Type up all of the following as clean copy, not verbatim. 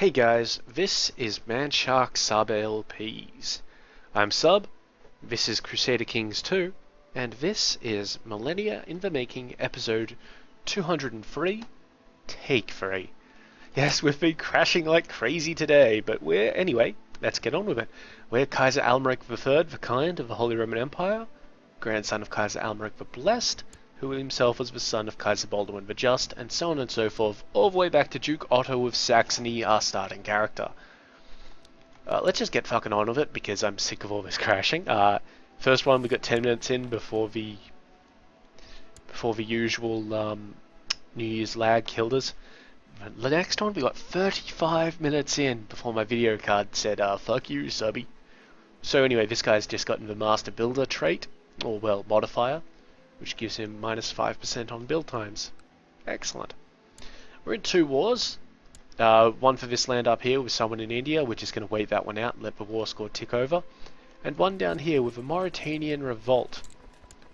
Hey guys, this is Manshark Sub LPs. I'm Sub, this is Crusader Kings II, and this is Millennia in the Making, episode 203, Take 3. Yes, we've been crashing like crazy today, but anyway, let's get on with it. We're Kaiser Almeric III, the Kind of the Holy Roman Empire, grandson of Kaiser Almeric the Blessed, who himself was the son of Kaiser Baldwin the Just, and so on and so forth, all the way back to Duke Otto of Saxony, our starting character. Let's just get fucking on with it, because I'm sick of all this crashing. First one, we got 10 minutes in before the usual New Year's lag killed us. The next one, we got 35 minutes in before my video card said, fuck you, subby. So anyway, this guy's just gotten the Master Builder trait, or well, modifier, which gives him minus 5% on build times. Excellent. We're in two wars. One for this land up here with someone in India. We're just going to wait that one out and let the war score tick over. And one down here with a Mauritanian revolt,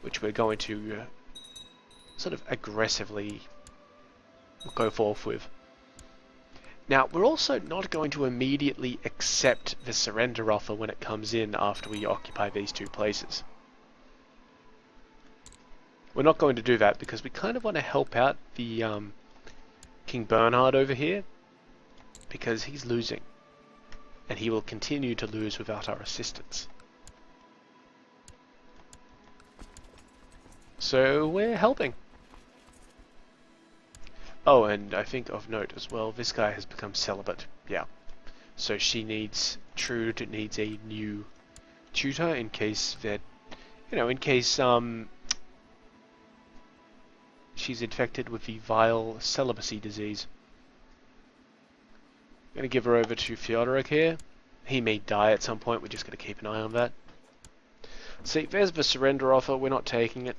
which we're going to sort of aggressively go forth with. Now, we're also not going to immediately accept the surrender offer when it comes in after we occupy these two places. We're not going to do that because we kind of want to help out the King Bernhard over here, because he's losing, and he will continue to lose without our assistance. So we're helping. Oh, and I think of note as well, this guy has become celibate. Yeah. So Trude needs a new tutor in case that, in case she's infected with the vile celibacy disease. I'm going to give her over to Fyodorek here. He may die at some point, we're just going to keep an eye on that. See, there's the surrender offer, we're not taking it.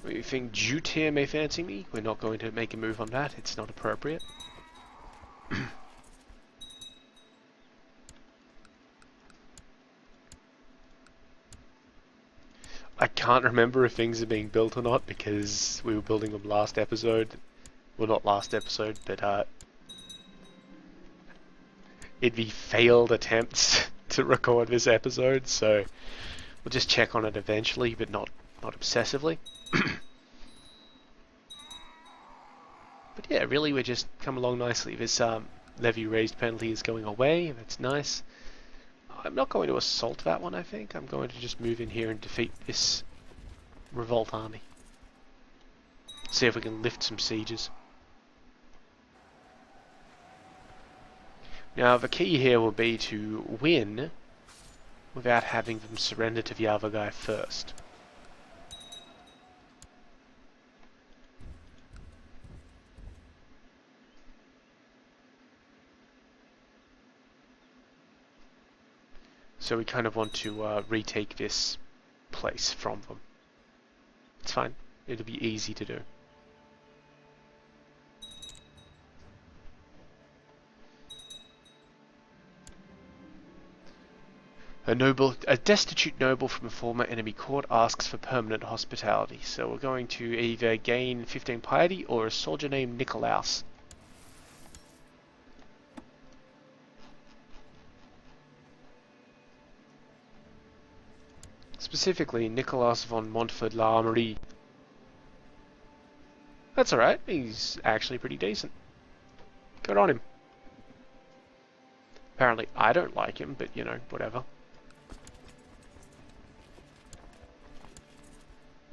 We think Jute here may fancy me, we're not going to make a move on that, it's not appropriate. I can't remember if things are being built or not because we were building them last episode. Well, not last episode, but it'd be failed attempts to record this episode, so we'll just check on it eventually, but not obsessively. But yeah, really we're just come along nicely. This levy raised penalty is going away, that's nice. I'm not going to assault that one, I think. I'm going to just move in here and defeat this revolt army. See if we can lift some sieges. Now, the key here will be to win without having them surrender to the other guy first. So we kind of want to retake this place from them. It's fine. It'll be easy to do. A destitute noble from a former enemy court asks for permanent hospitality. So we're going to either gain 15 piety or a soldier named Nikolaus. Specifically, Nicolas von Montfort l'Armerie. That's alright, he's actually pretty decent. Good on him. Apparently I don't like him, but whatever.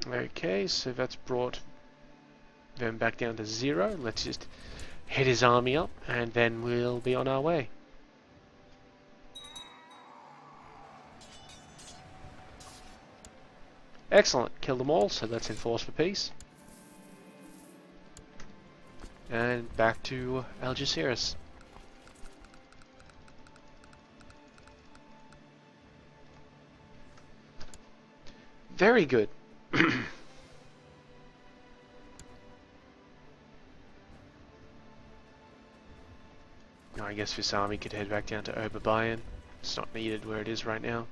Okay, so that's brought them back down to 0. Let's just hit his army up, and then we'll be on our way. Excellent, kill them all, so let's enforce for peace. And back to Algeciras. Very good. I guess this army could head back down to Oberbayern. It's not needed where it is right now.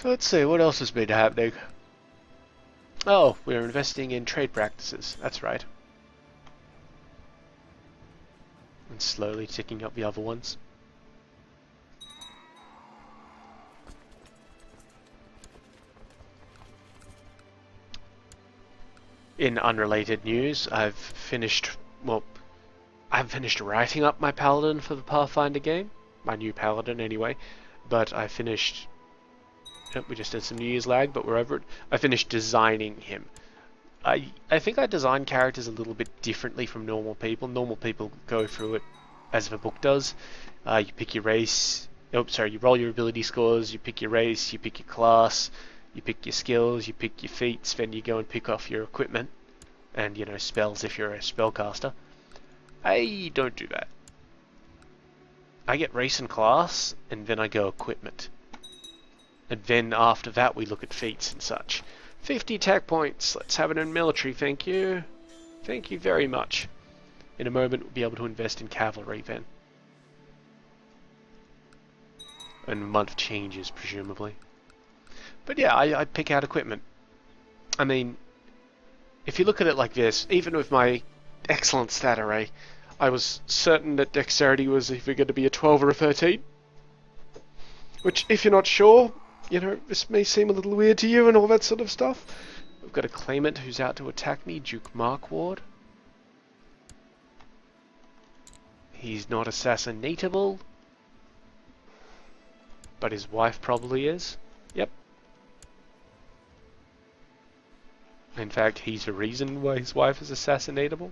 So let's see, what else has been happening? Oh, we're investing in trade practices, that's right. And slowly ticking up the other ones. In unrelated news, I've finished writing up my paladin for the Pathfinder game. My new paladin, anyway. But I finished... Yep, we just did some New Year's lag, but we're over it. I finished designing him. I think I design characters a little bit differently from normal people. Normal people go through it as the book does. You pick your race... Oh, sorry, you roll your ability scores, you pick your race, you pick your class, you pick your skills, you pick your feats, then you go and pick off your equipment. And, you know, spells if you're a spellcaster. I don't do that. I get race and class, and then I go equipment. And then after that we look at feats and such. 50 tech points, let's have it in military, thank you. Thank you very much. In a moment we'll be able to invest in cavalry then. And month changes, presumably. But yeah, I pick out equipment. I mean, if you look at it like this, even with my excellent stat array, I was certain that dexterity was either going to be a 12 or a 13. Which, if you're not sure, you know, this may seem a little weird to you and all that sort of stuff. We've got a claimant who's out to attack me, Duke Markward. He's not assassinatable, but his wife probably is. Yep. In fact, he's the reason why his wife is assassinatable.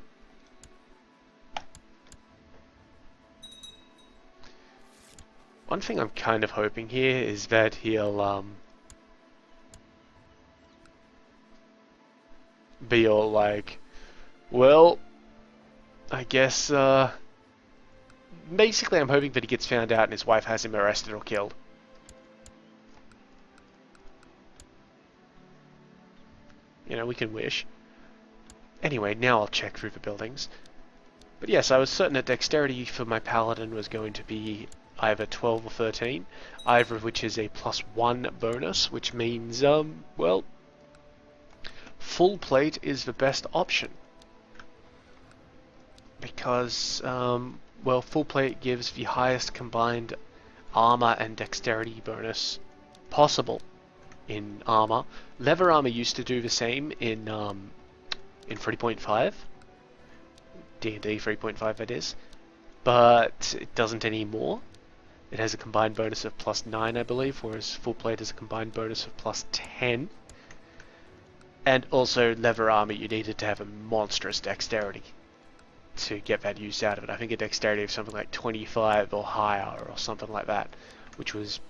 One thing I'm kind of hoping here is that he'll be all like, well, I guess basically I'm hoping that he gets found out and his wife has him arrested or killed. You know, we can wish. Anyway, now I'll check through the buildings. But yes, I was certain that dexterity for my paladin was going to be either 12 or 13, either of which is a +1 bonus, which means, well, full plate is the best option. Because, well, full plate gives the highest combined armor and dexterity bonus possible in armor. Leather armor used to do the same in 3.5. D&D 3.5 that is. But it doesn't anymore. It has a combined bonus of +9, I believe, whereas full plate has a combined bonus of +10. And also, leather armor, you needed to have a monstrous dexterity to get that use out of it. I think a dexterity of something like 25 or higher or something like that, which was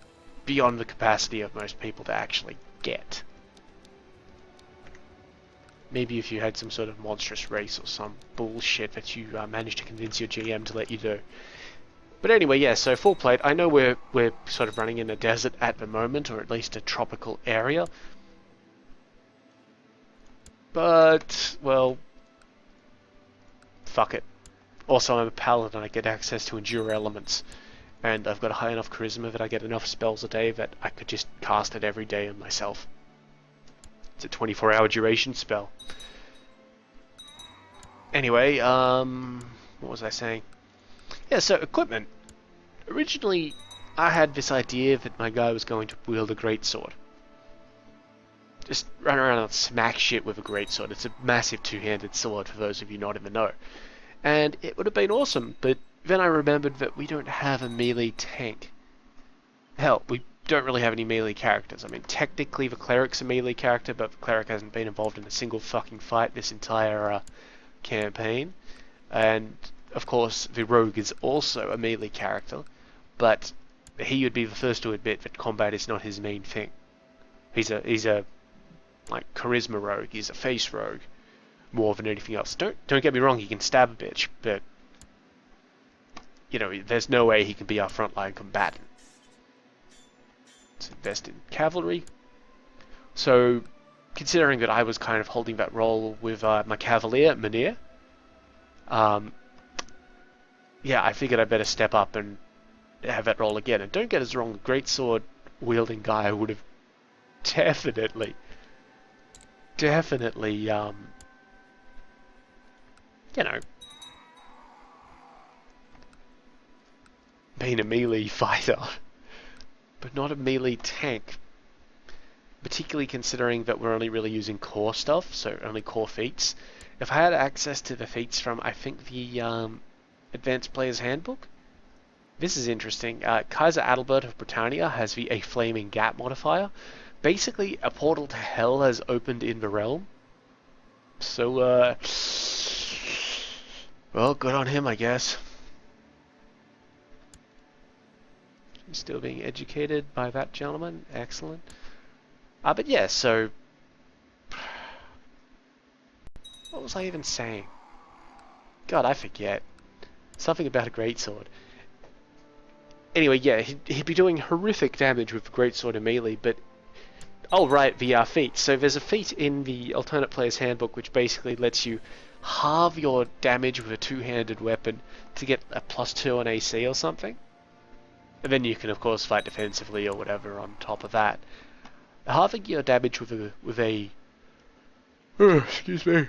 beyond the capacity of most people to actually get. Maybe if you had some sort of monstrous race or some bullshit that you managed to convince your GM to let you do. But anyway, yeah, so full plate, I know we're sort of running in a desert at the moment, or at least a tropical area. But, well, fuck it. Also, I'm a paladin, I get access to endure elements. And I've got a high enough charisma that I get enough spells a day that I could just cast it every day on myself. It's a 24-hour duration spell. Anyway, what was I saying? Yeah, so equipment. Originally, I had this idea that my guy was going to wield a greatsword. Just run around and smack shit with a greatsword. It's a massive two-handed sword, for those of you not in the know. And it would have been awesome, but then I remembered that we don't have a melee tank. Hell, we don't really have any melee characters. I mean, technically the cleric's a melee character, but the cleric hasn't been involved in a single fucking fight this entire campaign. And, of course, the rogue is also a melee character, but he would be the first to admit that combat is not his main thing. He's a like charisma rogue, he's a face rogue, more than anything else. Don't get me wrong, he can stab a bitch, but you know, there's no way he can be our frontline combatant. Let's invest in cavalry. So, considering that I was kind of holding that role with my cavalier, Millennia, yeah, I figured I'd better step up and have that role again. And don't get us wrong, the greatsword wielding guy would have definitely, definitely, you know, being a melee fighter, but not a melee tank. Particularly considering that we're only really using core stuff, so only core feats. If I had access to the feats from, I think, the Advanced Player's Handbook, this is interesting. Kaiser Adalbert of Britannia has a Flaming Gap modifier. Basically, a portal to hell has opened in the realm. So, well, good on him, I guess. He's still being educated by that gentleman. Excellent. But yeah, so... What was I even saying? God, I forget. Something about a greatsword. Anyway, yeah, he'd be doing horrific damage with the greatsword and melee, but... Oh, right, the feat. So there's a feat in the Alternate Player's Handbook which basically lets you halve your damage with a two-handed weapon to get a +2 on AC or something. And then you can, of course, fight defensively or whatever on top of that. Halving your damage with a excuse me,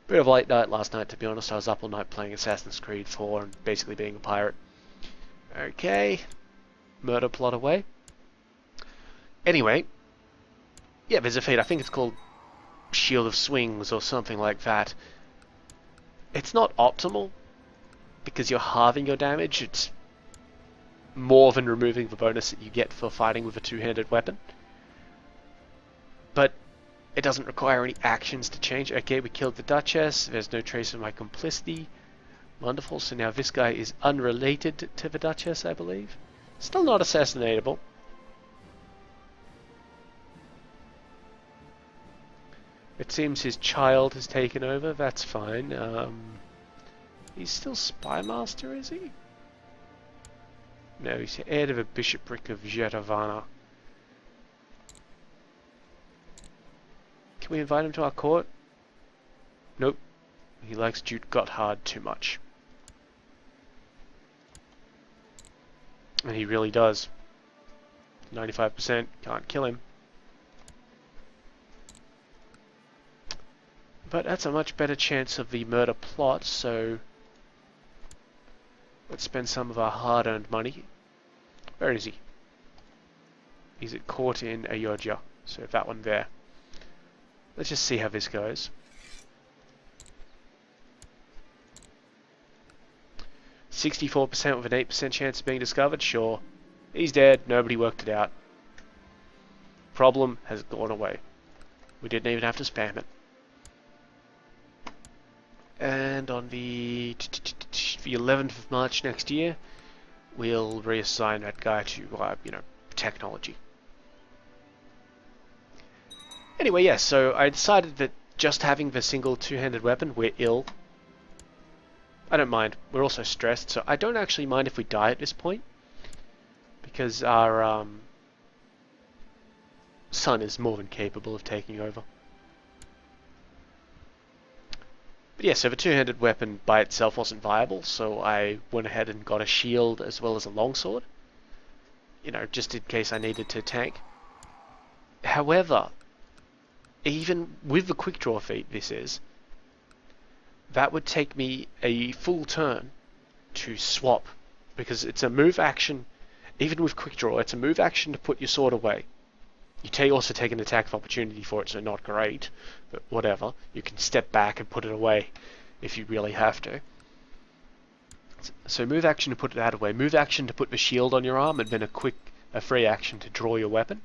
bit of late night last night, to be honest. I was up all night playing Assassin's Creed 4 and basically being a pirate. Okay, murder plot away. Anyway, yeah, there's a feat. I think it's called Shield of Swings or something like that. It's not optimal because you're halving your damage. It's more than removing the bonus that you get for fighting with a two-handed weapon. But it doesn't require any actions to change. Okay, we killed the Duchess. There's no trace of my complicity. Wonderful. So now this guy is unrelated to the Duchess, I believe. Still not assassinatable. It seems his child has taken over. That's fine. He's still Spy Master, is he? No, he's heir to the bishopric of Jetavana. Can we invite him to our court? Nope. He likes Duke Gotthard too much. And he really does. 95%. Can't kill him. But that's a much better chance of the murder plot, so... Let's spend some of our hard-earned money. Where is he? He's at court in Ayodhya, so that one there. Let's just see how this goes. 64% with an 8% chance of being discovered? Sure. He's dead. Nobody worked it out. Problem has gone away. We didn't even have to spam it. And on the 11th of March next year, we'll reassign that guy to, you know, technology. Anyway, yeah, so I decided that just having the single two-handed weapon, we're ill. I don't mind. We're also stressed, so I don't actually mind if we die at this point. Because our son is more than capable of taking over. But yeah, so the two-handed weapon by itself wasn't viable, so I went ahead and got a shield as well as a longsword. You know, just in case I needed to tank. However, even with the quick draw feat that would take me a full turn to swap, because it's a move action. Even with quick draw, it's a move action to put your sword away. You also take an attack of opportunity for it, so not great, but whatever. You can step back and put it away if you really have to. So move action to put that away, move action to put the shield on your arm, and then a free action to draw your weapon.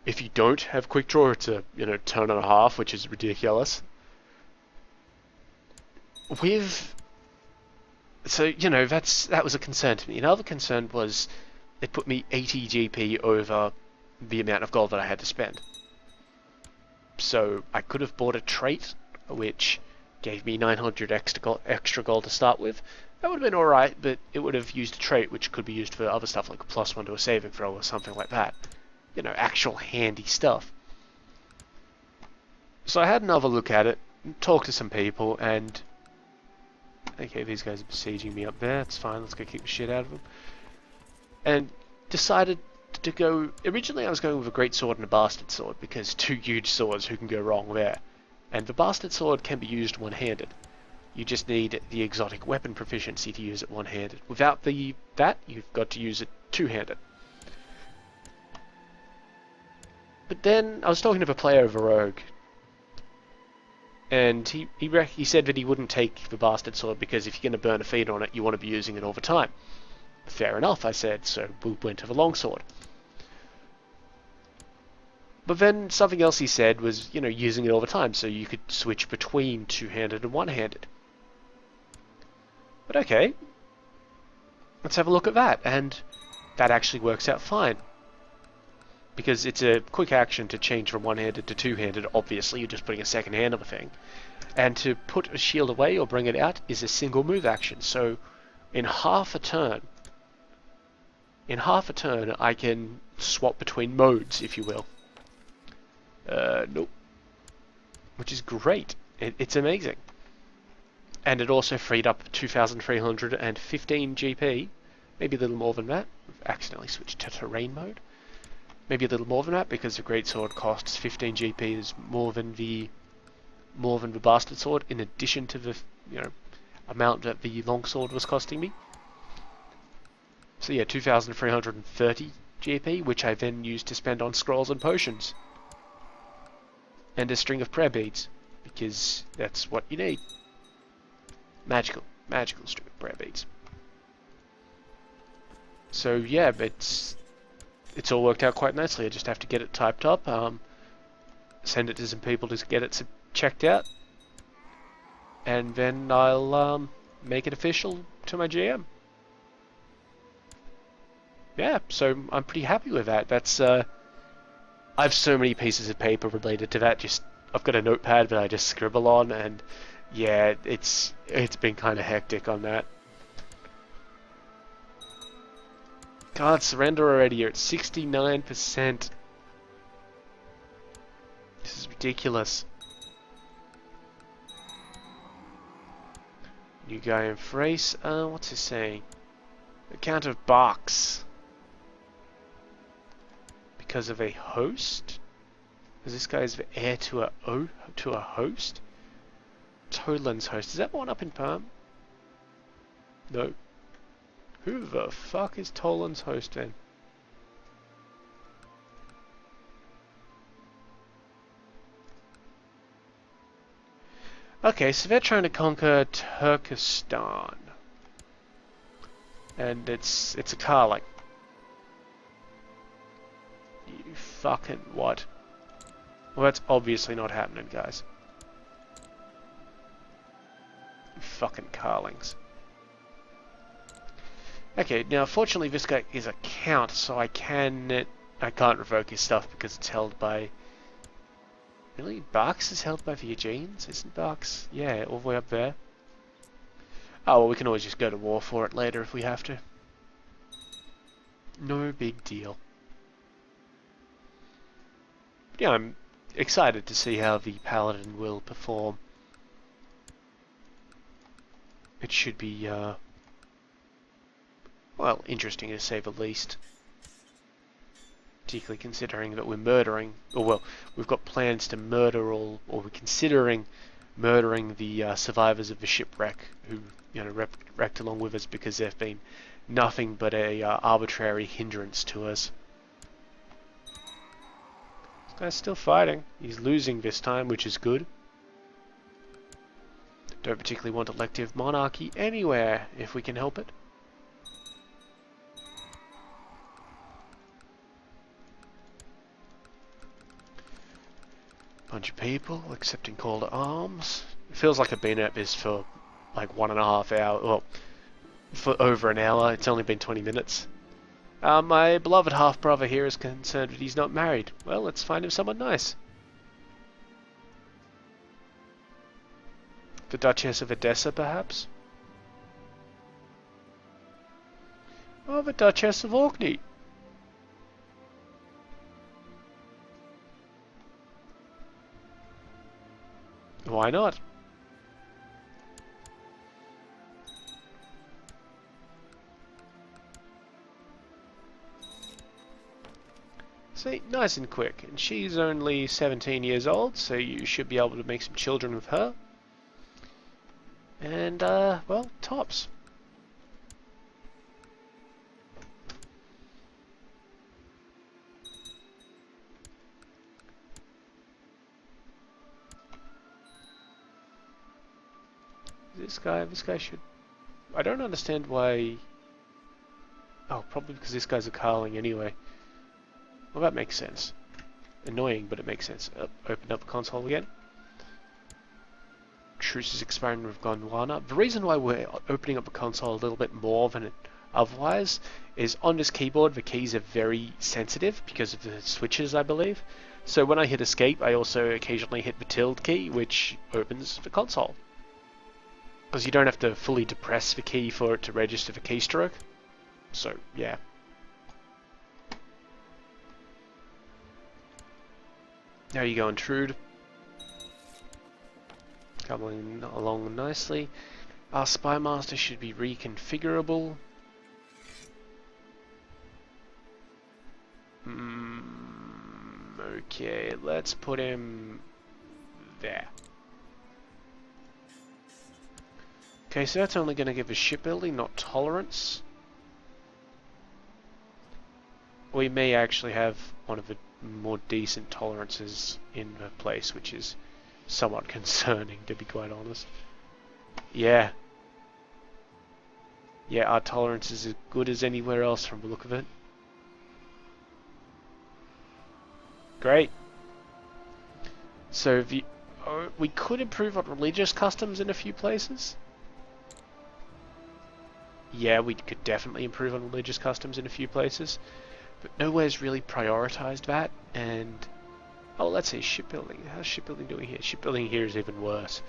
If you don't have quick draw, it's a turn and a half, which is ridiculous. So that was a concern to me. Another concern was it put me 80 GP over the amount of gold that I had to spend. So I could have bought a trait, which gave me 900 extra gold to start with. That would have been alright, but it would have used a trait which could be used for other stuff like a +1 to a saving throw or something like that. Actual handy stuff. So I had another look at it, talked to some people, and... Okay, these guys are besieging me up there. It's fine, let's go kick the shit out of them. And decided to go... Originally I was going with a great sword and a bastard sword, because two huge swords, who can go wrong there? And the bastard sword can be used one-handed. You just need the exotic weapon proficiency to use it one-handed. Without that, you've got to use it two-handed. But then I was talking to a player of a rogue, and he said that he wouldn't take the bastard sword because if you're going to burn a feed on it, you want to be using it all the time. Fair enough, I said, so we went to the longsword. But then something else he said was, you know, using it all the time, so you could switch between two-handed and one-handed. But okay, let's have a look at that, and that actually works out fine. Because it's a quick action to change from one-handed to two-handed, obviously, you're just putting a second hand on the thing. And to put a shield away or bring it out is a single move action, so in half a turn, I can swap between modes, if you will. Nope. Which is great. It's amazing. And it also freed up 2,315 GP. Maybe a little more than that. I've accidentally switched to terrain mode. Maybe a little more than that because the greatsword costs 15 GP is more than the bastard sword, in addition to the amount that the longsword was costing me. So yeah, 2,330 GP, which I then used to spend on scrolls and potions. And a string of prayer beads, because that's what you need. Magical string of prayer beads. So yeah, it's all worked out quite nicely. I just have to get it typed up, send it to some people to get it checked out, and then I'll make it official to my GM. Yeah, so I'm pretty happy with that. That's I have so many pieces of paper related to that. I've got a notepad that I just scribble on, and yeah, it's been kind of hectic on that. God, surrender already. You're at 69%. This is ridiculous. New guy in Thrace. What's he saying? Account of Box. Because of a host? Is this guy's the heir to a host? Toland's host. Is that the one up in Palm? No. Who the fuck is Toland's host then? Okay, so they're trying to conquer Turkestan. And it's a Karlik. You fucking what? Well, that's obviously not happening, guys. You fucking Carlings. Okay, now fortunately this guy is a count, so I can't revoke his stuff because it's held by... Really? Barks is held by the Aegeans? Isn't Barks? Yeah, all the way up there. Oh, well, we can always just go to war for it later if we have to. No big deal. But yeah, I'm excited to see how the Paladin will perform. It should be, well, interesting to say the least. Particularly considering that we're murdering, or well, we've got plans to murder or we're considering murdering the survivors of the shipwreck who, wrecked along with us because they've been nothing but a arbitrary hindrance to us. This guy's still fighting. He's losing this time, which is good. Don't particularly want elective monarchy anywhere, if we can help it. Bunch of people accepting call to arms. It feels like I've been at this for like 1.5 hours. Well, for over an hour. It's only been 20 minutes. My beloved half-brother here is concerned that he's not married. Well, let's find him someone nice. The Duchess of Edessa, perhaps? Oh, the Duchess of Orkney. Why not? See, nice and quick. And she's only 17 years old, so you should be able to make some children with her. And, well, tops. This guy should... I don't understand why... Oh, probably because this guy's a Carling anyway. Well, that makes sense. Annoying, but it makes sense. Open up the console again. Truce is expiring with Gondwana. The reason why we're opening up the console a little bit more than otherwise is on this keyboard the keys are very sensitive because of the switches, I believe. So when I hit escape, I also occasionally hit the tilde key, which opens the console. Because you don't have to fully depress the key for it to register the keystroke. So, yeah. There you go, Intrude. Coming along nicely. Our Spy Master should be reconfigurable. Okay, let's put him there. Okay, so that's only going to give us shipbuilding, not tolerance. We may actually have one of the more decent tolerances in the place, which is somewhat concerning, to be quite honest. Yeah. Yeah, our tolerance is as good as anywhere else from the look of it. Great. So we could improve on religious customs in a few places. Yeah, we could definitely improve on religious customs in a few places. But nowhere's really prioritized that, and... Oh, let's see, shipbuilding. How's shipbuilding doing here? Shipbuilding here is even worse.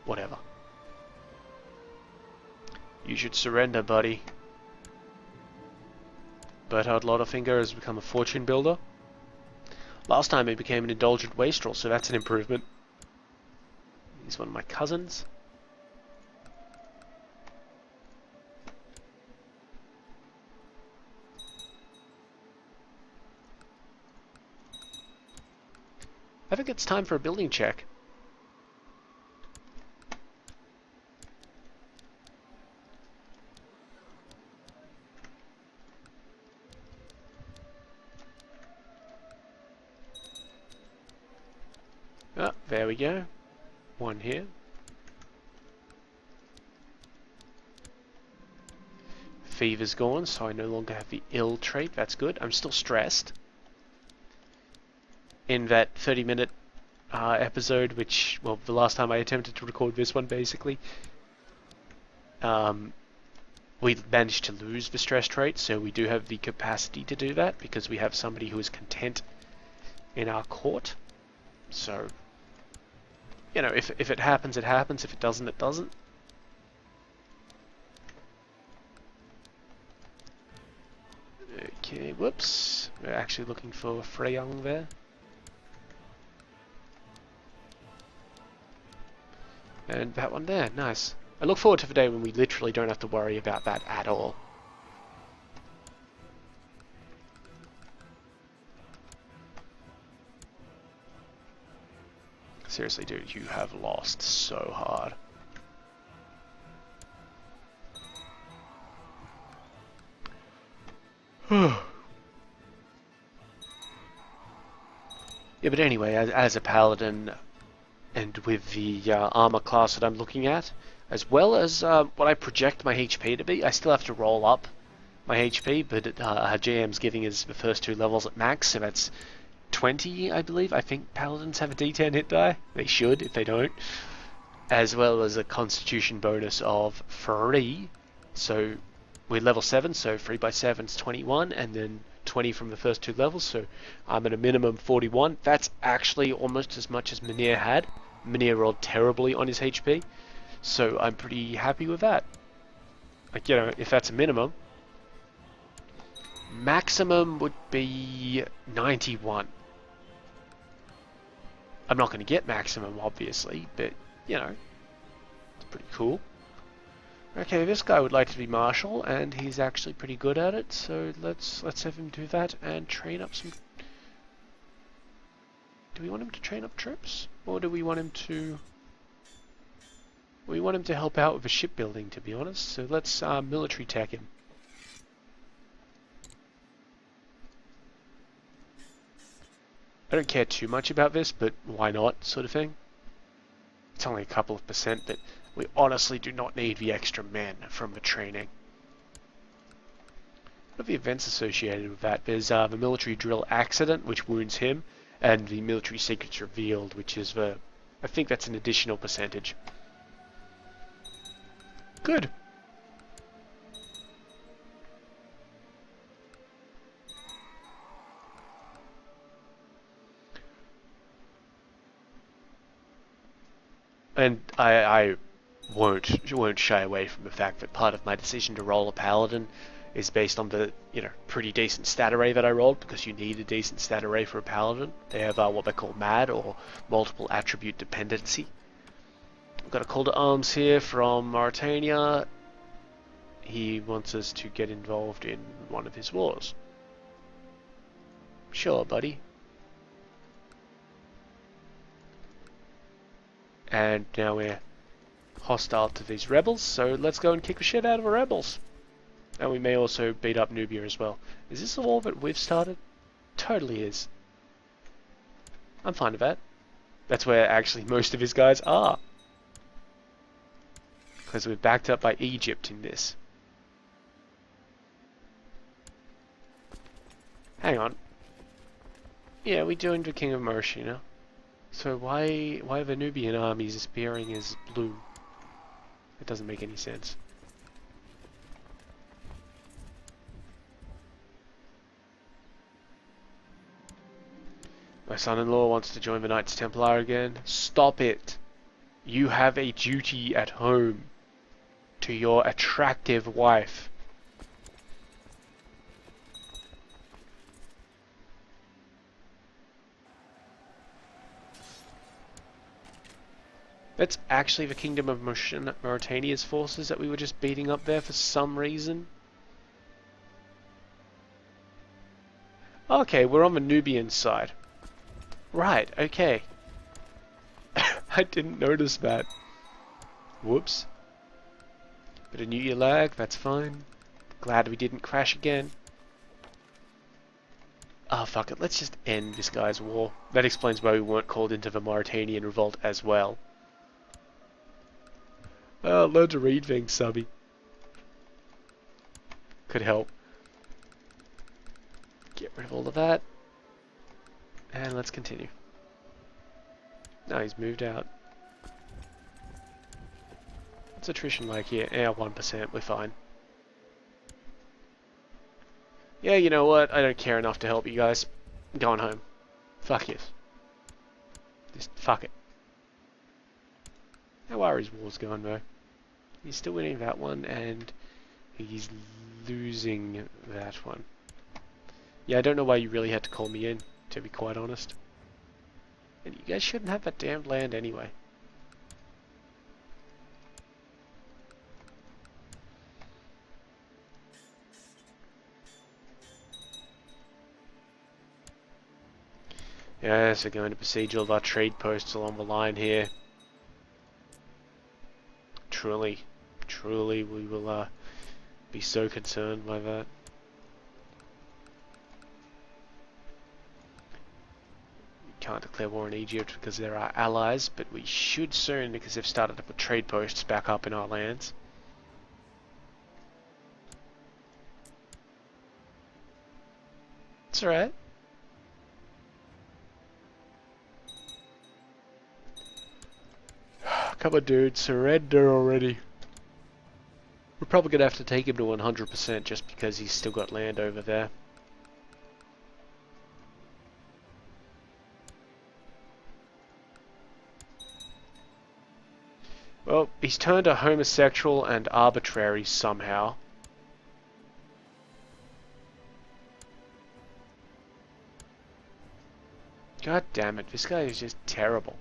Whatever. You should surrender, buddy. Berthard Lauderfinger has become a fortune builder. Last time he became an indulgent wastrel, so that's an improvement. He's one of my cousins. I think it's time for a building check. Ah, there we go. One here. Fever's gone, so I no longer have the ill trait. That's good. I'm still stressed. In that 30-minute episode, which, well, the last time I attempted to record this one, basically, we managed to lose the stress trait, so we do have the capacity to do that, because we have somebody who is content in our court. So, you know, if it happens, it happens. If it doesn't, it doesn't. Okay, whoops. We're actually looking for Freyung there. And that one there, nice. I look forward to the day when we literally don't have to worry about that at all. Seriously, dude, you have lost so hard. Yeah, but anyway, as a paladin, and with the armor class that I'm looking at, as well as what I project my HP to be, I still have to roll up my HP, but our GM's giving us the first 2 levels at max, so that's 20, I believe. I think paladins have a D10 hit die. They should, if they don't. As well as a constitution bonus of 3. So we're level 7, so 3 by 7 is 21, and then 20 from the first 2 levels, so I'm at a minimum 41. That's actually almost as much as Millennia had. Millennia rolled terribly on his HP, so I'm pretty happy with that. Like, you know, if that's a minimum. Maximum would be 91. I'm not going to get maximum, obviously, but, you know, it's pretty cool. Okay, this guy would like to be marshal, and he's actually pretty good at it. So let's have him do that and train up some. Do we want him to train up troops, or do we want him to? We want him to help out with the shipbuilding, to be honest. So let's military tech him. I don't care too much about this, but why not, sort of thing. It's only a couple of percent, but we honestly do not need the extra men from the training. What are the events associated with that? There's the military drill accident, which wounds him, and the military secrets revealed, which is the... I think that's an additional percentage. Good. And I won't shy away from the fact that part of my decision to roll a paladin is based on the pretty decent stat array that I rolled, because you need a decent stat array for a paladin. They have what they call MAD, or multiple attribute dependency. I've got a call to arms here from Mauritania. He wants us to get involved in one of his wars. Sure, buddy. And now we're hostile to these rebels, so let's go and kick the shit out of the rebels. And we may also beat up Nubia as well. Is this the war that we've started? Totally is. I'm fine with that. That's where actually most of his guys are. Because we're backed up by Egypt in this. Hang on. Yeah, we joined the King of Mauritania. So why are the Nubian armies appearing as blue? It doesn't make any sense. My son-in-law wants to join the Knights Templar again. Stop it! You have a duty at home to your attractive wife. That's actually the Kingdom of Mauritania's forces that we were just beating up there for some reason. Okay, we're on the Nubian side. Right, okay. I didn't notice that. Whoops. Bit of New Year lag, that's fine. Glad we didn't crash again. Ah, fuck it, let's just end this guy's war. That explains why we weren't called into the Mauritanian revolt as well. Learn to read things, subby. Could help. Get rid of all of that. And let's continue. No, he's moved out. What's attrition like here? Yeah, 1%, we're fine. Yeah, you know what? I don't care enough to help you guys. I'm going home. Fuck yes. Just fuck it. How are his wars going, though? He's still winning that one, and he's losing that one. Yeah, I don't know why you really had to call me in, to be quite honest. And you guys shouldn't have that damned land anyway. Yeah, so going to besiege all of our trade posts along the line here. Truly, we will be so concerned by that. We can't declare war on Egypt because they're our allies, but we should soon because they've started to put trade posts back up in our lands. It's alright. Come on, dude, surrender already. We're probably going to have to take him to 100% just because he's still got land over there. Well, he's turned a homosexual and arbitrary somehow. God damn it, this guy is just terrible.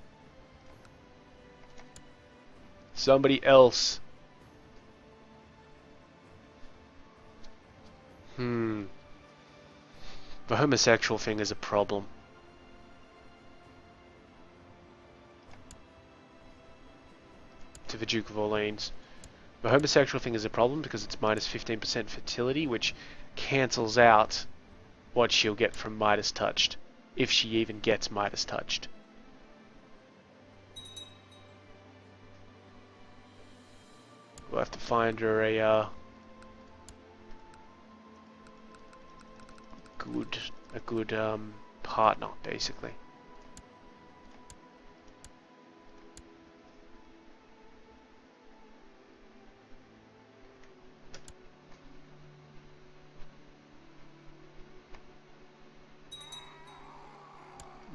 Somebody else The homosexual thing is a problem. To the Duke of Orleans. The homosexual thing is a problem because it's minus 15% fertility, which cancels out what she'll get from Midas touched, if she even gets Midas touched. We'll have to find her a good partner, basically.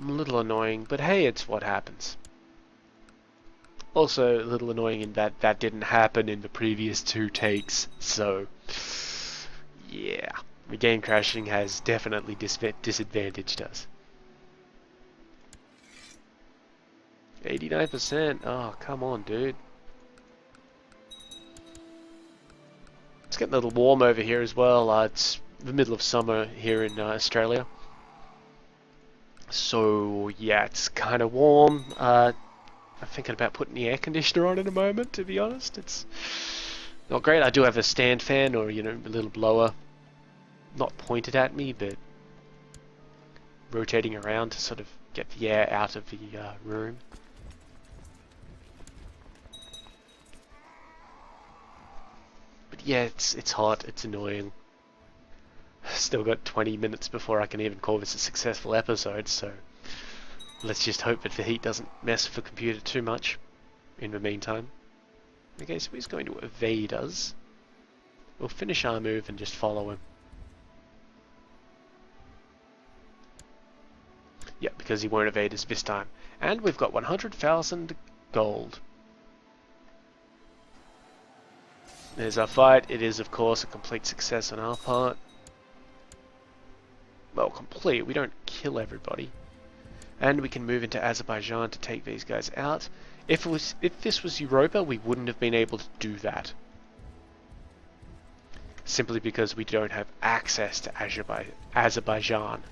A little annoying, but hey, it's what happens. Also, a little annoying in that that didn't happen in the previous 2 takes, so yeah, the game crashing has definitely disadvantaged us. 89%, oh come on dude. It's getting a little warm over here as well. It's the middle of summer here in Australia. So yeah, it's kind of warm. I'm thinking about putting the air conditioner on in a moment, to be honest. It's not great. I do have a stand fan, or, you know, a little blower. Not pointed at me, but rotating around to sort of get the air out of the room. But yeah, it's hot. It's annoying. Still got 20 minutes before I can even call this a successful episode, so let's just hope that the heat doesn't mess with the computer too much in the meantime. Okay, so he's going to evade us. We'll finish our move and just follow him. Yeah, because he won't evade us this time. And we've got 100,000 gold. There's our fight. It is, of course, a complete success on our part. Well, complete. We don't kill everybody. And we can move into Azerbaijan to take these guys out. If this was Europa, we wouldn't have been able to do that. Simply because we don't have access to Azerbaijan.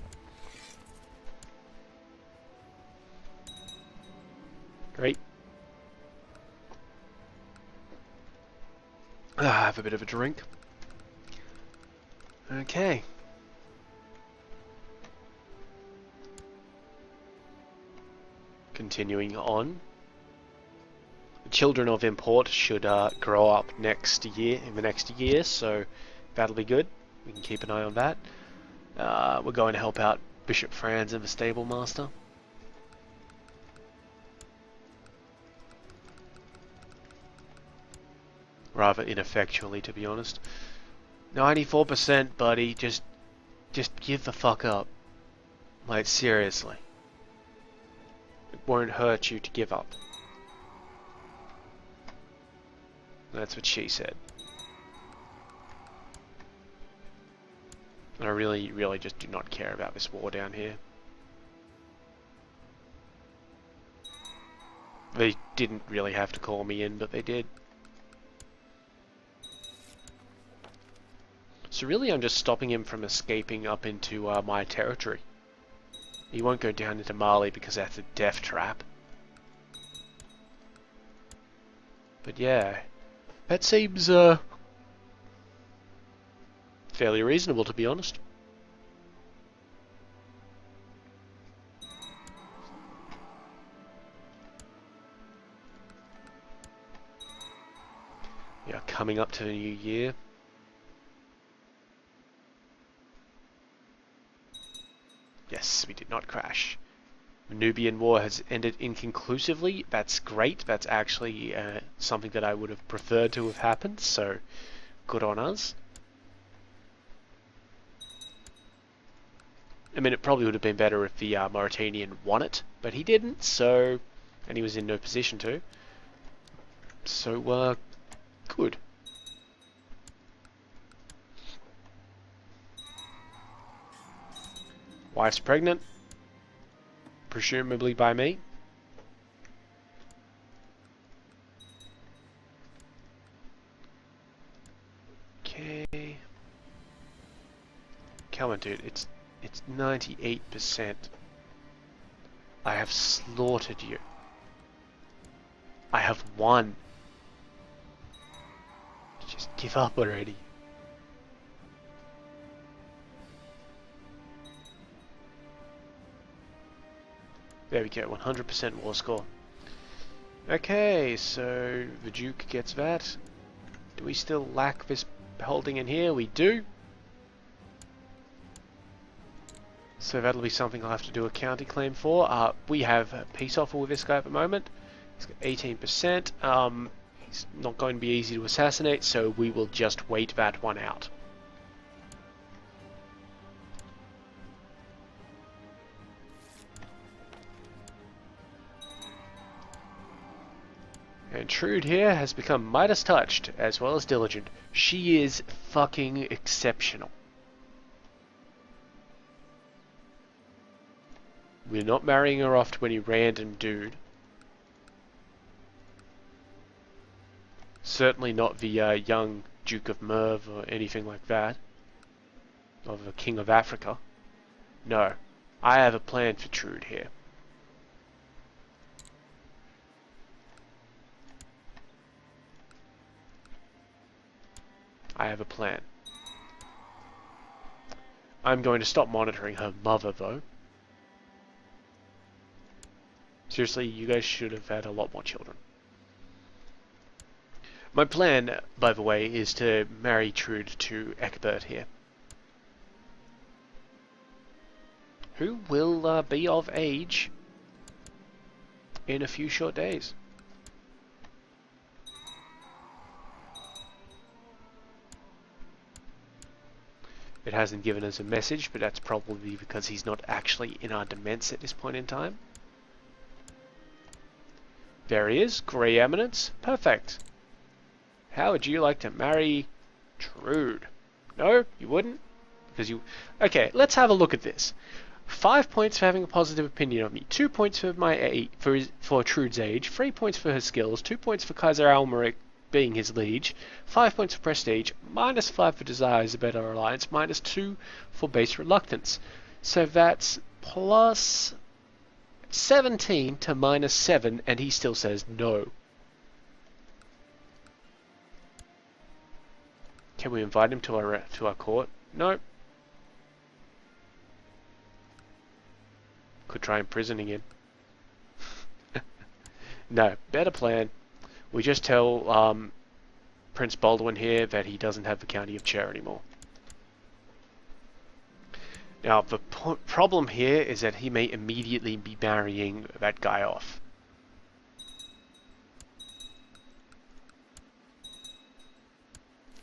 Great. Have a bit of a drink. Okay. Continuing on. The children of import should grow up in the next year, so that'll be good. We can keep an eye on that. We're going to help out Bishop Franz and the Stable Master. Rather ineffectually, to be honest. 94%, buddy. Just give the fuck up. Like, seriously. It won't hurt you to give up. That's what she said. And I really just do not care about this war down here. They didn't really have to call me in, but they did. So really I'm just stopping him from escaping up into my territory. He won't go down into Mali because that's a death trap. But yeah, that seems fairly reasonable, to be honest. Yeah, coming up to the new year. Yes, we did not crash. The Nubian War has ended inconclusively. That's great. That's actually something that I would have preferred to have happened, so good on us. I mean, it probably would have been better if the Mauritanian won it, but he didn't, so... and he was in no position to. So, good. Wife's pregnant. Presumably by me. Okay. Come on, dude. It's 98%. I have slaughtered you. I have won. Just give up already. There we go, 100% war score. Okay, so the Duke gets that. Do we still lack this holding in here? We do. So that'll be something I'll have to do a county claim for. We have a peace offer with this guy at the moment. He's got 18%. He's not going to be easy to assassinate, so we will just wait that one out. And Trude here has become Midas touched, as well as diligent. She is fucking exceptional. We're not marrying her off to any random dude. Certainly not the young Duke of Merv or anything like that. Or the King of Africa. No. I have a plan for Trude here. I have a plan. I'm going to stop monitoring her mother, though. Seriously, you guys should have had a lot more children. My plan, by the way, is to marry Trude to Egbert here, who will be of age in a few short days. It hasn't given us a message, but that's probably because he's not actually in our demesne at this point in time. There he is, Grey Eminence. Perfect. How would you like to marry Trude? No, you wouldn't? Because you... Okay, let's have a look at this. 5 points for having a positive opinion of me. 2 points for for Trude's age. 3 points for her skills. 2 points for Kaiser Almeric being his liege. 5 points for prestige. -5 for desires a better alliance. -2 for base reluctance. So that's plus 17 to -7, and he still says no. Can we invite him to our court? No. Could try imprisoning him. No, better plan. We just tell Prince Baldwin here that he doesn't have the county of Cher anymore. Now, the problem here is that he may immediately be marrying that guy off.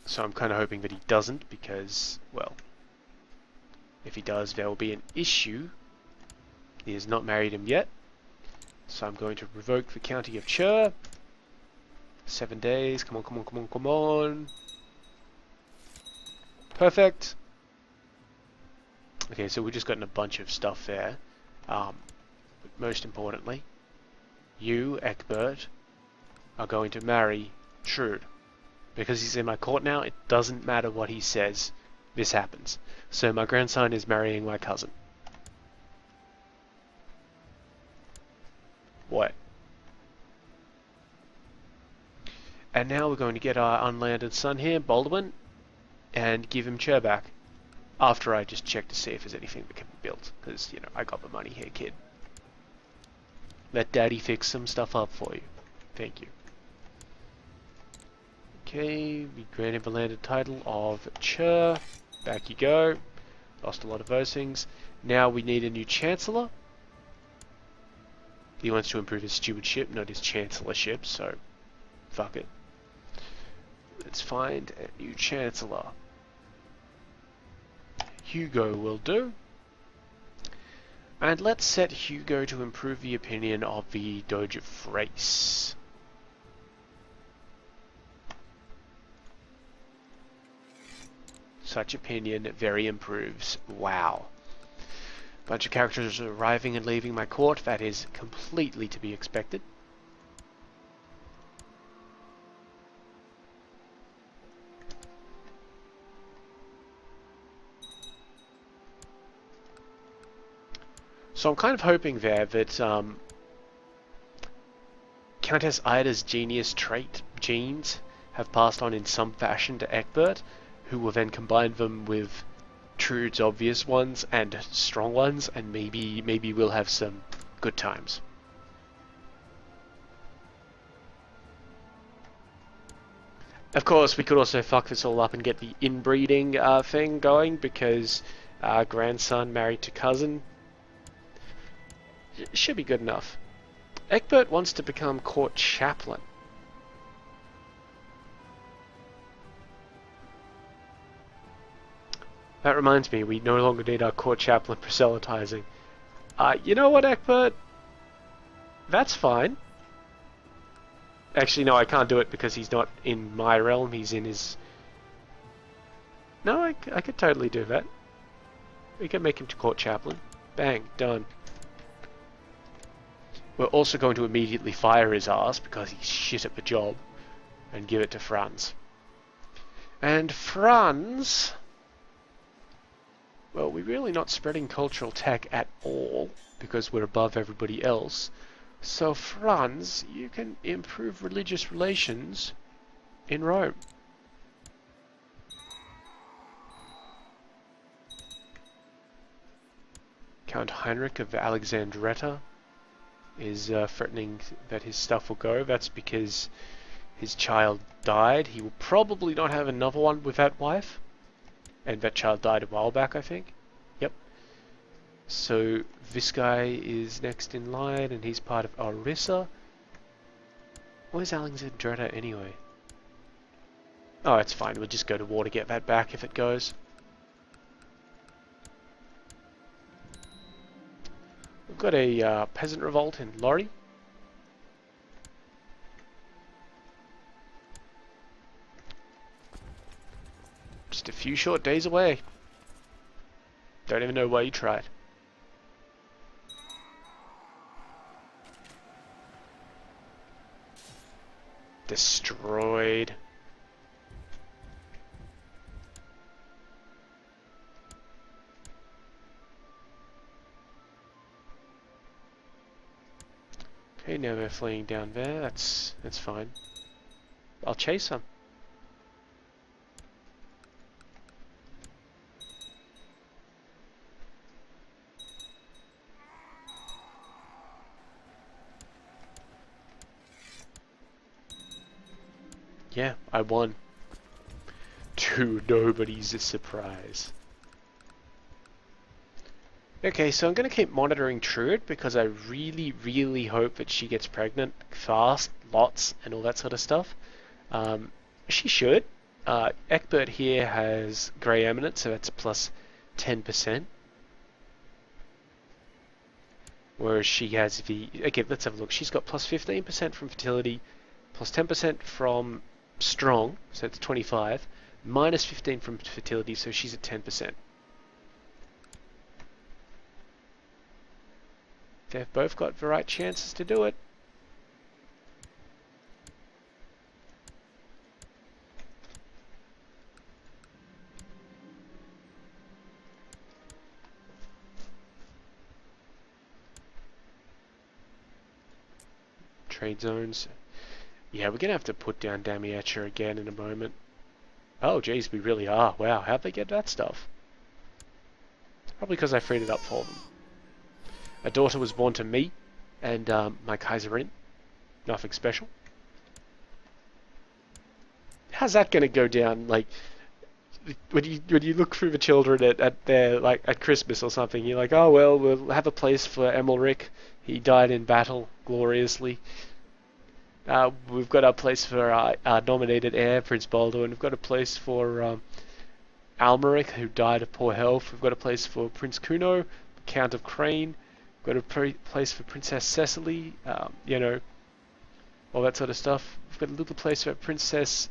So I'm kind of hoping that he doesn't, because, well, if he does, there will be an issue. He has not married him yet. So I'm going to revoke the county of Cher. 7 days. Come on, come on, come on, come on. Perfect. Okay, so we've just gotten a bunch of stuff there. But most importantly, you, Egbert, are going to marry Trude. Because he's in my court now, it doesn't matter what he says. This happens. So my grandson is marrying my cousin. What? And now we're going to get our unlanded son here, Baldwin, and give him Cher back. After I just check to see if there's anything that can be built. Because, you know, I got the money here, kid. Let Daddy fix some stuff up for you. Thank you. Okay, we granted the landed title of Cher. Back you go. Lost a lot of those things. Now we need a new Chancellor. He wants to improve his stewardship, not his Chancellorship, so fuck it. Let's find a new Chancellor. Hugo will do. And let's set Hugo to improve the opinion of the Doge of Thrace. Such opinion very improves. Wow. Bunch of characters arriving and leaving my court. That is completely to be expected. So I'm kind of hoping there that Countess Ida's genius trait genes have passed on in some fashion to Egbert, who will then combine them with Trude's obvious ones and strong ones, and maybe we'll have some good times. Of course, we could also fuck this all up and get the inbreeding thing going, because grandson married to cousin should be good enough. Egbert wants to become court chaplain. That reminds me, we no longer need our court chaplain proselytizing. You know what, Egbert? That's fine. Actually, no, I can't do it because he's not in my realm, he's in his... No, I could totally do that. We can make him to court chaplain. Bang, done. We're also going to immediately fire his ass because he's shit at the job and give it to Franz. And Franz... Well, we're really not spreading cultural tech at all because we're above everybody else. So Franz, you can improve religious relations in Rome. Count Heinrich of Alexandretta is threatening that his stuff will go. That's because his child died. He will probably not have another one with that wife. And that child died a while back, I think. Yep. So this guy is next in line, and he's part of Orissa. Where's Alexandretta anyway? Oh, it's fine. We'll just go to war to get that back if it goes. We've got a peasant revolt in Lorry. Just a few short days away. Don't even know why you tried. Destroyed. Okay, now they're fleeing down there. That's fine. I'll chase them. Yeah, I won. To nobody's surprise. Okay, so I'm going to keep monitoring Trude because I really, really hope that she gets pregnant fast, lots, and all that sort of stuff. She should. Egbert here has Grey Eminence, so that's a plus 10%. Whereas she has the... Okay, let's have a look. She's got plus 15% from fertility, plus 10% from strong, so it's 25, minus 15 from fertility, so she's at 10%. They've both got the right chances to do it. Trade zones. Yeah, we're going to have to put down Damietta again in a moment. Oh, geez, we really are. Wow, how'd they get that stuff? Probably because I freed it up for them. A daughter was born to me and my Kaiserin. Nothing special. How's that going to go down? Like, when you look through the children at their at Christmas or something, you're like, oh well, we'll have a place for Emilric. He died in battle gloriously. We've got a place for our nominated heir, Prince Baldwin. We've got a place for Almeric, who died of poor health. We've got a place for Prince Kuno, Count of Crane. We've got a place for Princess Cecily, you know, all that sort of stuff. We've got a little place for Princess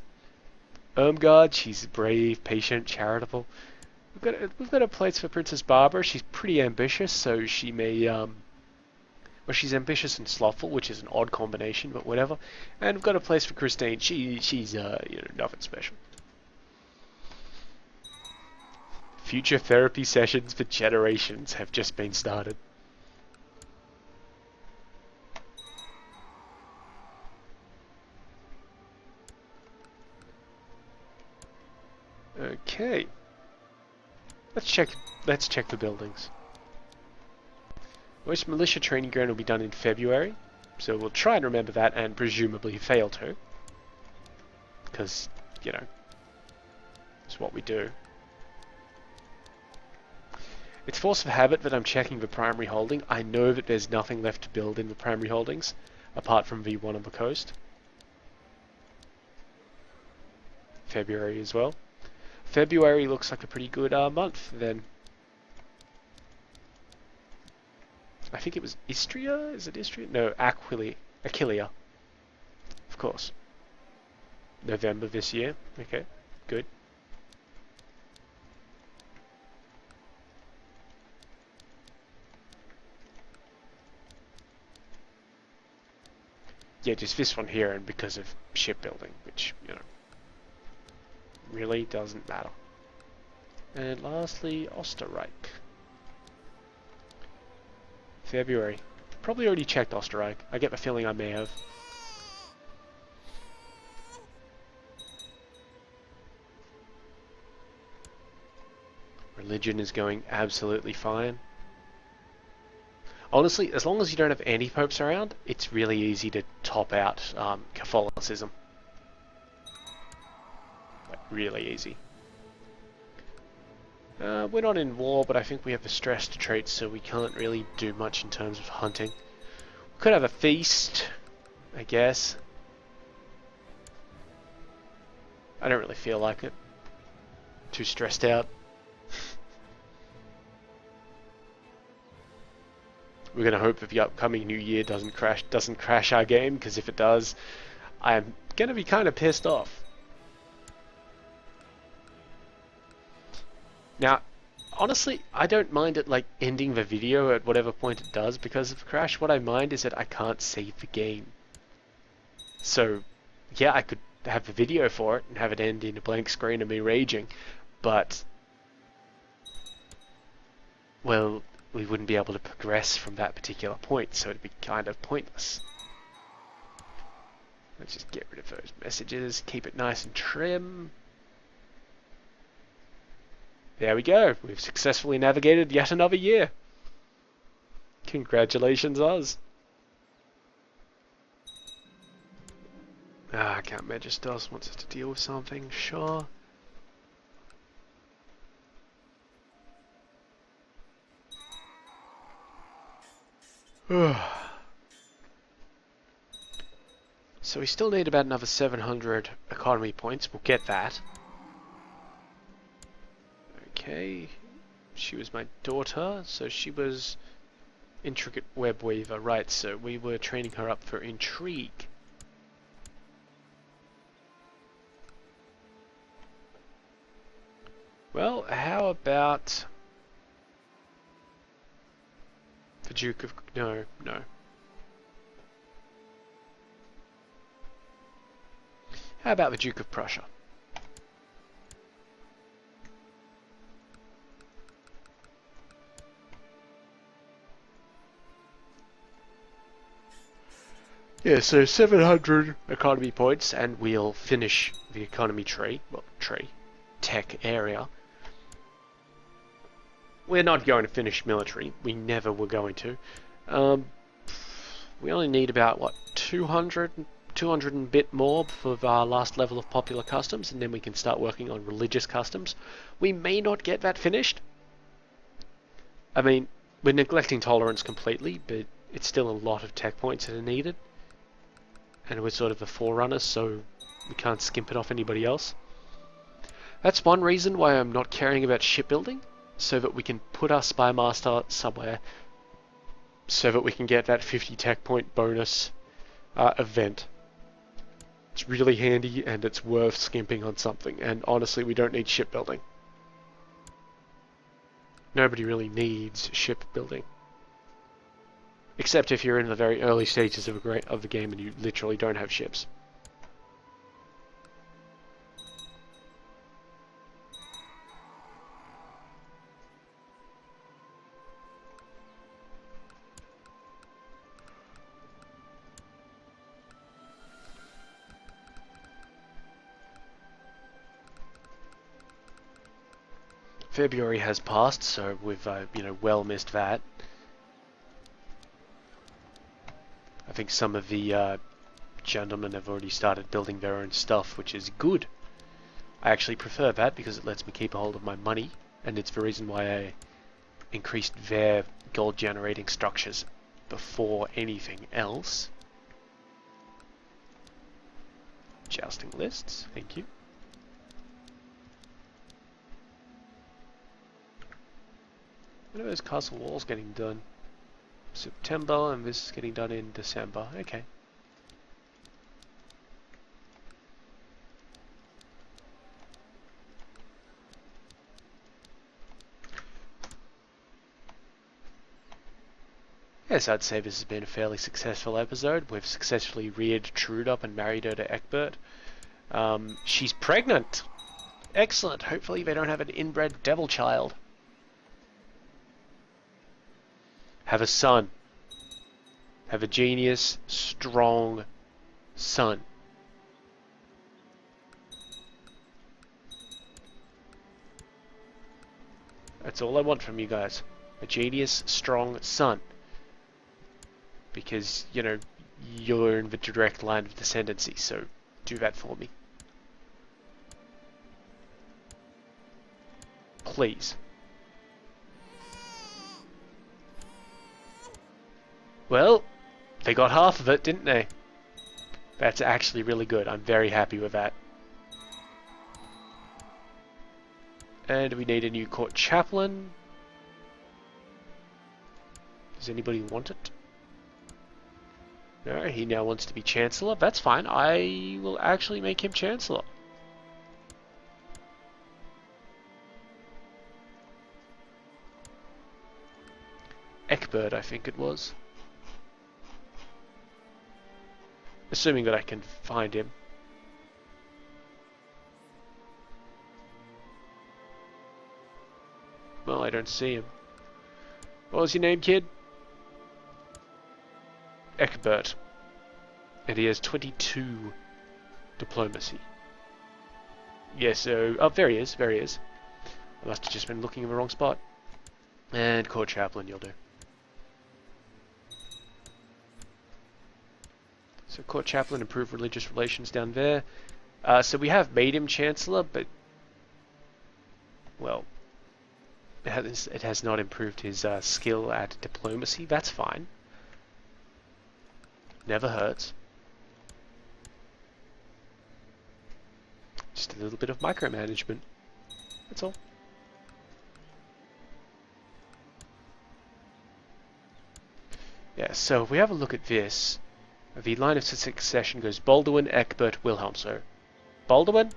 Irmgard. She's brave, patient, charitable. We've got a place for Princess Barbara. She's pretty ambitious, so she may... Well, she's ambitious and slothful, which is an odd combination, but whatever. And we've got a place for Christine. She's you know, nothing special. Future therapy sessions for generations have just been started. Okay. Let's check the buildings. Most militia training ground will be done in February, so we'll try and remember that and presumably fail to. Because, you know, it's what we do. It's force of habit that I'm checking the primary holding. I know that there's nothing left to build in the primary holdings, apart from V1 on the coast. February as well. February looks like a pretty good month then. I think it was Istria? Is it Istria? No, Aquilia. Of course. November this year. Okay, good. Yeah, just this one here, and because of shipbuilding, which, you know, really doesn't matter. And lastly, Osterreich. February. Probably already checked Osterreich. I get the feeling I may have. Religion is going absolutely fine. Honestly, as long as you don't have anti-popes around, it's really easy to top out Catholicism. Like, really easy. We're not in war, but I think we have the stressed traits, so we can't really do much in terms of hunting. We could have a feast, I guess. I don't really feel like it. Too stressed out. We're gonna hope that the upcoming new year doesn't crash our game, because if it does, I'm gonna be kind of pissed off. Now, honestly, I don't mind it like ending the video at whatever point it does because of the crash. What I mind is that I can't save the game. So, yeah, I could have the video for it and have it end in a blank screen of me raging, but, well, we wouldn't be able to progress from that particular point, so it'd be kind of pointless. Let's just get rid of those messages, keep it nice and trim. There we go, we've successfully navigated yet another year. Congratulations us. Count Magistos wants us to deal with something, sure. So we still need about another 700 economy points. We'll get that. Okay. She was my daughter, so she was intricate web weaver, right? So we were training her up for intrigue. Well, how about the Duke of... No. How about the Duke of Prussia? Yeah, so 700 economy points, and we'll finish the economy tree. Well, tech area. We're not going to finish military. We never were going to. We only need about, what, 200 and a bit more for our last level of popular customs, and then we can start working on religious customs. We may not get that finished. I mean, we're neglecting tolerance completely, but it's still a lot of tech points that are needed. And we're sort of the forerunners, so we can't skimp it off anybody else. That's one reason why I'm not caring about shipbuilding, so that we can put our spy master somewhere, so that we can get that 50 tech point bonus event. It's really handy, and it's worth skimping on something, and honestly, we don't need shipbuilding. Nobody really needs shipbuilding. Except if you're in the very early stages of the game and you literally don't have ships. February has passed, so we've, well missed that. I think some of the gentlemen have already started building their own stuff, which is good. I actually prefer that because it lets me keep a hold of my money, and it's the reason why I increased their gold generating structures before anything else. Jousting lists, thank you. When are those castle walls getting done? September, and this is getting done in December. Okay. Yes, I'd say this has been a fairly successful episode. We've successfully reared Trude up and married her to Egbert. She's pregnant! Excellent! Hopefully they don't have an inbred devil child. Have a son. Have a genius, strong son. That's all I want from you guys. A genius, strong son. Because, you're in the direct line of descendancy, so do that for me. Please. Well, they got half of it, didn't they? That's actually really good. I'm very happy with that. And we need a new court chaplain. Does anybody want it? No, he now wants to be Chancellor. That's fine. I will actually make him Chancellor. Egbert, I think it was. Assuming that I can find him. Well, I don't see him. What was your name, kid? Egbert. And he has 22 diplomacy. Yeah, so... Oh, there he is, there he is. I must have just been looking in the wrong spot. And court chaplain, you'll do. So court chaplain, improve religious relations down there. So we have made him Chancellor, but... Well... It has not improved his skill at diplomacy. That's fine. Never hurts. Just a little bit of micromanagement. That's all. Yeah, so if we have a look at this, the line of succession goes Baldwin, Egbert, Wilhelm. So, Baldwin,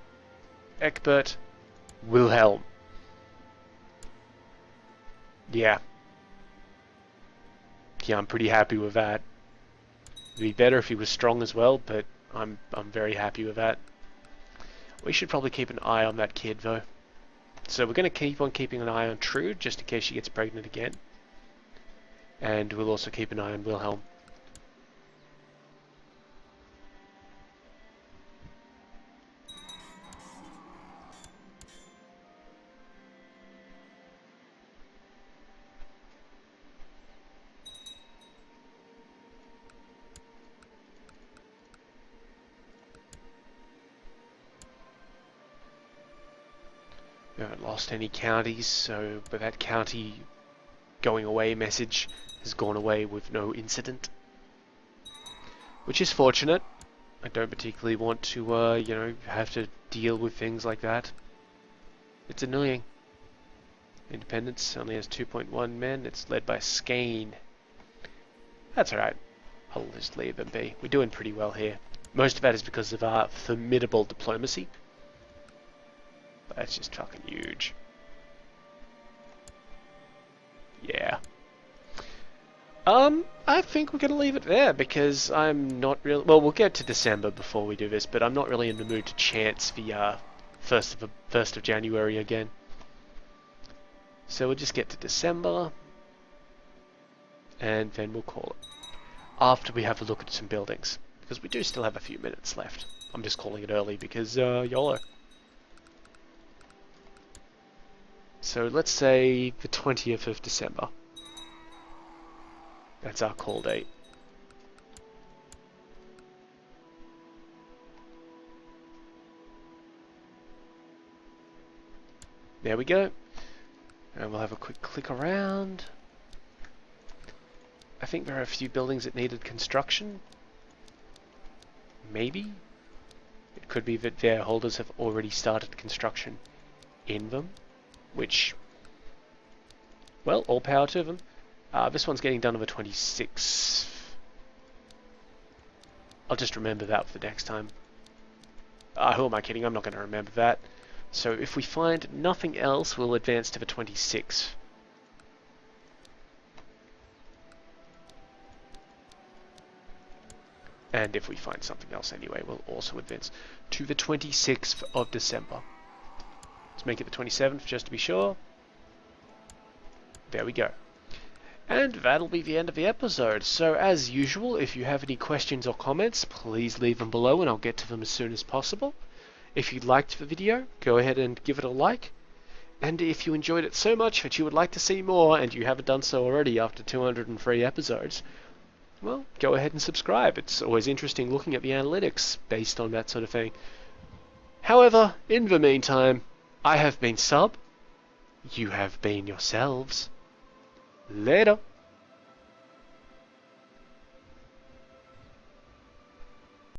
Egbert, Wilhelm. Yeah. Yeah, I'm pretty happy with that. It'd be better if he was strong as well, but I'm very happy with that. We should probably keep an eye on that kid, though. So we're going to keep on keeping an eye on Trude, just in case she gets pregnant again. And we'll also keep an eye on Wilhelm. We haven't lost any counties, so but that county going away message has gone away with no incident, which is fortunate. I don't particularly want to, have to deal with things like that. It's annoying. Independence only has 2.1 men. It's led by Skane. That's alright. I'll just leave them be. We're doing pretty well here. Most of that is because of our formidable diplomacy. That's just fucking huge. Yeah. I think we're going to leave it there because I'm not really... Well, we'll get to December before we do this, but I'm not really in the mood to chance the 1st of January again. So we'll just get to December, and then we'll call it. After we have a look at some buildings, because we do still have a few minutes left. I'm just calling it early because, YOLO. So let's say the 20th of December. That's our call date. There we go. And we'll have a quick click around. I think there are a few buildings that needed construction. Maybe? It could be that their holders have already started construction in them, which, well, all power to them. This one's getting done on the 26th. I'll just remember that for the next time. Who am I kidding? I'm not going to remember that. So if we find nothing else, we'll advance to the 26th. And if we find something else anyway, we'll also advance to the 26th of December. Let's make it the 27th just to be sure. There we go. And that'll be the end of the episode. So as usual, if you have any questions or comments, please leave them below and I'll get to them as soon as possible. If you liked the video, go ahead and give it a like. And if you enjoyed it so much that you would like to see more, and you haven't done so already after 203 episodes, well, go ahead and subscribe. It's always interesting looking at the analytics based on that sort of thing. However, in the meantime, I have been Sub. You have been yourselves. Later.